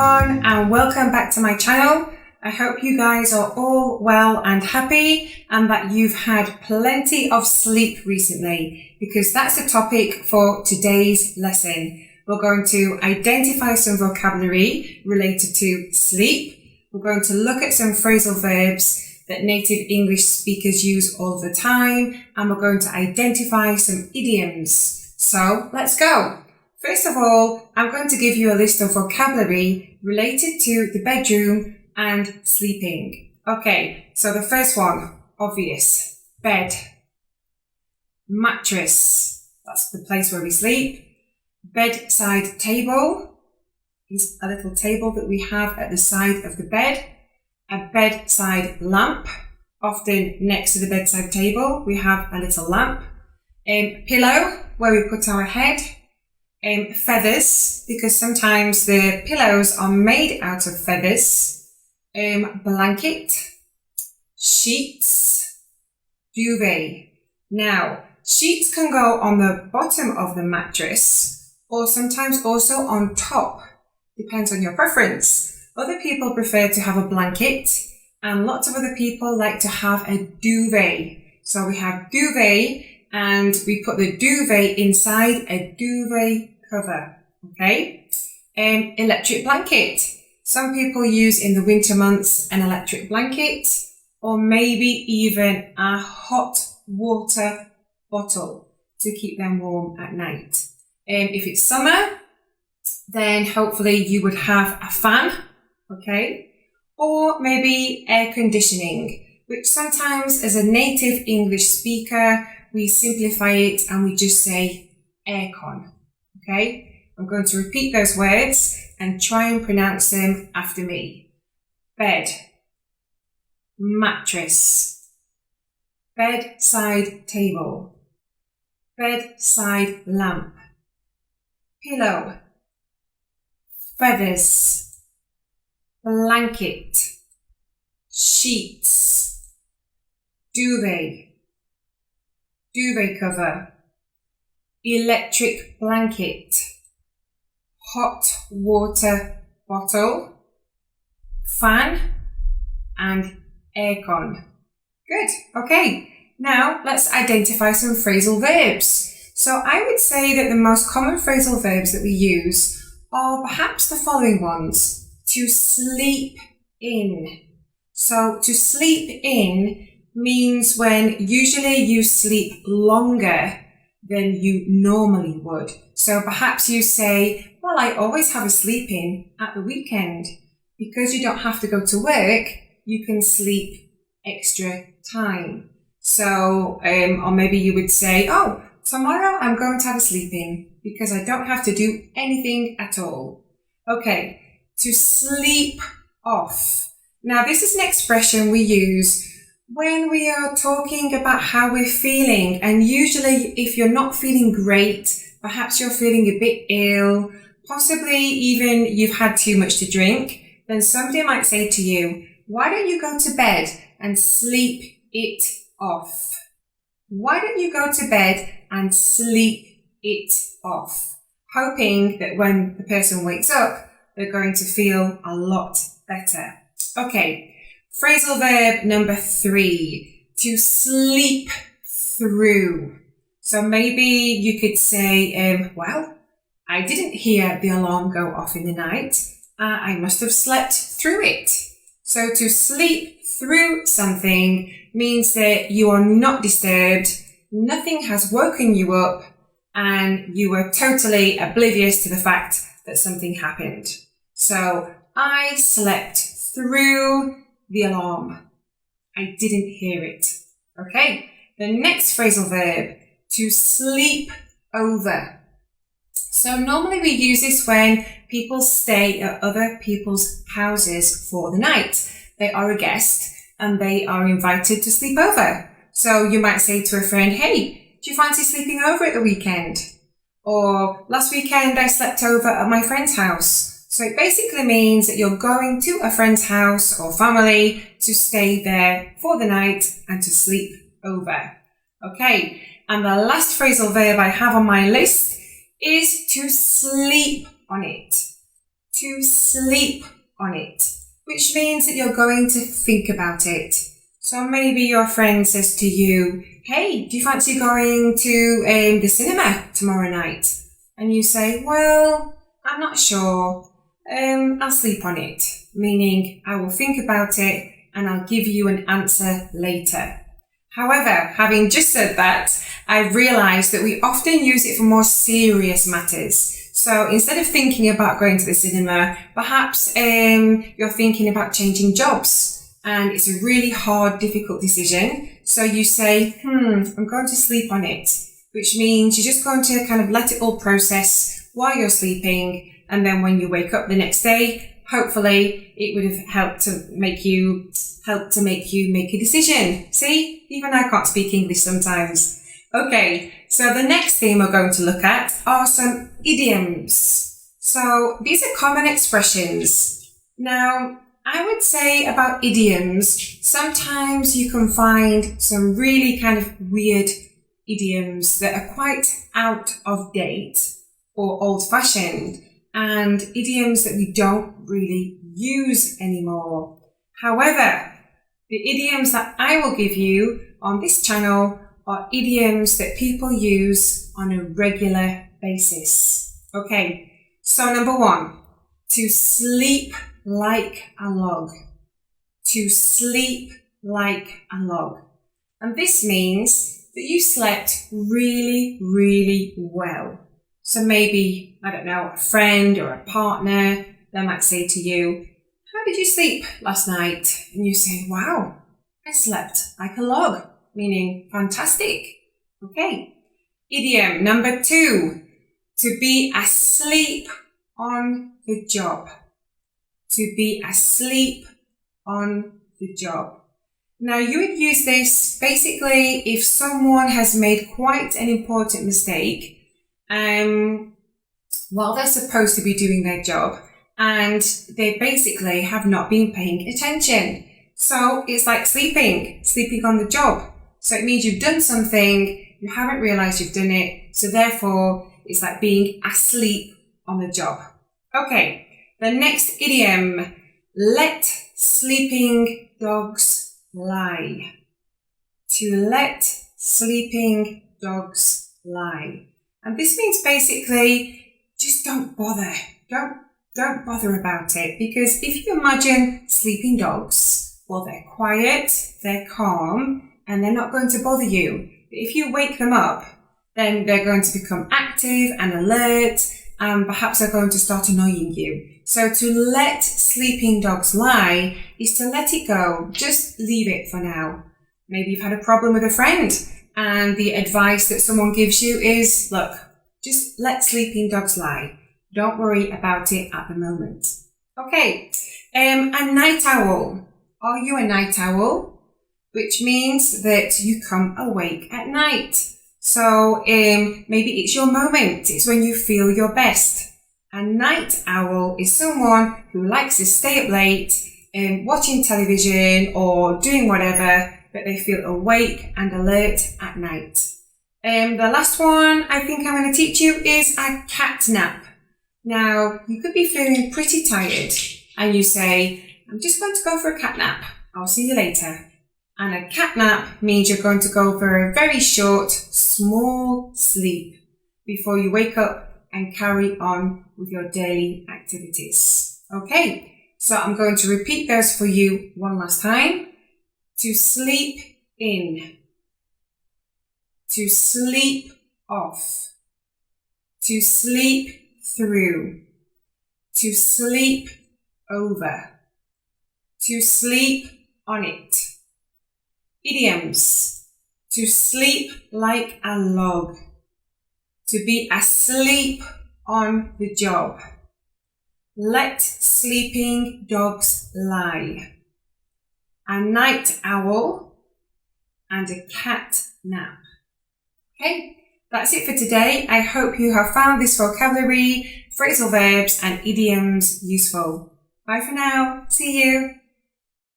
everyone and welcome back to my channel. I hope you guys are all well and happy and that you've had plenty of sleep recently, because that's the topic for today's lesson. We're going to identify some vocabulary related to sleep. We're going to look at some phrasal verbs that native English speakers use all the time, and we're going to identify some idioms. So let's go. First of all, I'm going to give you a list of vocabulary related to the bedroom and sleeping. Okay, so the first one, obvious, bed. Mattress, that's the place where we sleep. Bedside table is a little table that we have at the side of the bed. A bedside lamp, often next to the bedside table, we have a little lamp. Pillow, where we put our head. Feathers, because sometimes the pillows are made out of feathers. Blanket. Sheets. Duvet. Now, sheets can go on the bottom of the mattress or sometimes also on top. Depends on your preference. Other people prefer to have a blanket, and lots of other people like to have a duvet. So we have duvet, and we put the duvet inside a duvet cover. Okay? Electric blanket. Some people use in the winter months an electric blanket, or maybe even a hot water bottle to keep them warm at night. If it's summer, then hopefully you would have a fan. Okay, or maybe air conditioning, which sometimes as a native English speaker, we simplify it and we just say aircon. Okay, I'm going to repeat those words and try and pronounce them after me. Bed, mattress, bedside table, bedside lamp, pillow, feathers, blanket, sheets, duvet, duvet cover, electric blanket, hot water bottle, fan, and aircon. Good, okay. Now let's identify some phrasal verbs. So I would say that the most common phrasal verbs that we use are perhaps the following ones. To sleep in. So to sleep in means when usually you sleep longer than you normally would. So perhaps you say, well, I always have a sleep in at the weekend. Because you don't have to go to work, you can sleep extra time. So, or maybe you would say, oh, tomorrow I'm going to have a sleep in because I don't have to do anything at all. Okay. To sleep off. Now, this is an expression we use when we are talking about how we're feeling. And usually, if you're not feeling great, perhaps you're feeling a bit ill, possibly even you've had too much to drink, then somebody might say to you, why don't you go to bed and sleep it off? Why don't you go to bed and sleep it off? Hoping that when the person wakes up, they're going to feel a lot better. Okay, phrasal verb number 3, to sleep through. So maybe you could say, well, I didn't hear the alarm go off in the night. I must have slept through it. So to sleep through something means that you are not disturbed, nothing has woken you up, and you were totally oblivious to the fact that something happened. So, I slept through the alarm. I didn't hear it. Okay, the next phrasal verb, to sleep over. So normally we use this when people stay at other people's houses for the night. They are a guest and they are invited to sleep over. So you might say to a friend, hey, do you fancy sleeping over at the weekend? Or last weekend I slept over at my friend's house. So it basically means that you're going to a friend's house or family to stay there for the night and to sleep over. Okay, and the last phrasal verb I have on my list is to sleep on it. to sleep on it, which means that you're going to think about it. So maybe your friend says to you, hey, do you fancy going to the cinema tomorrow night? And you say, well, I'm not sure. I'll sleep on it, meaning I will think about it and I'll give you an answer later. However, having just said that, I realised that we often use it for more serious matters. So instead of thinking about going to the cinema, perhaps you're thinking about changing jobs and it's a really hard, difficult decision. So you say, I'm going to sleep on it, which means you're just going to kind of let it all process while you're sleeping. And then when you wake up the next day, hopefully it would have helped to make you make a decision. See, even I can't speak English sometimes. Okay, so the next thing we're going to look at are some idioms. So these are common expressions. Now, I would say about idioms, sometimes you can find some really kind of weird idioms that are quite out of date or old-fashioned, and idioms that we don't really use anymore. However, the idioms that I will give you on this channel are idioms that people use on a regular basis. Okay, so number one, to sleep like a log. To sleep like a log. And this means that you slept really, really well. So maybe, I don't know, a friend or a partner, they might say to you, how did you sleep last night? And you say, wow, I slept like a log, meaning fantastic. Okay. Idiom number two, to be asleep on the job. To be asleep on the job. Now you would use this basically if someone has made quite an important mistake while they're supposed to be doing their job and they basically have not been paying attention. So it's like sleeping on the job. So it means you've done something, you haven't realised you've done it, so therefore it's like being asleep on the job. Okay, the next idiom, let sleeping dogs lie. To let sleeping dogs lie. And this means basically just don't bother. Don't bother about it, because if you imagine sleeping dogs, well, they're quiet, they're calm, and they're not going to bother you. But if you wake them up, then they're going to become active and alert, and perhaps they're going to start annoying you. So to let sleeping dogs lie is to let it go. Just leave it for now. Maybe you've had a problem with a friend, and the advice that someone gives you is, look, just let sleeping dogs lie. Don't worry about it at the moment. Okay, a night owl. Are you a night owl? Which means that you come awake at night. So maybe it's your moment. It's when you feel your best. A night owl is someone who likes to stay up late, watching television or doing whatever, but they feel awake and alert at night. The last one I think I'm going to teach you is a cat nap. Now, you could be feeling pretty tired and you say, I'm just going to go for a cat nap. I'll see you later. And a cat nap means you're going to go for a very short, small sleep before you wake up and carry on with your daily activities. Okay, so I'm going to repeat those for you one last time. To sleep in. To sleep off. To sleep through. To sleep over. To sleep on it. Idioms. To sleep like a log. To be asleep on the job. Let sleeping dogs lie. A night owl and a cat nap. Okay, that's it for today. I hope you have found this vocabulary, phrasal verbs and idioms useful. Bye for now. See you.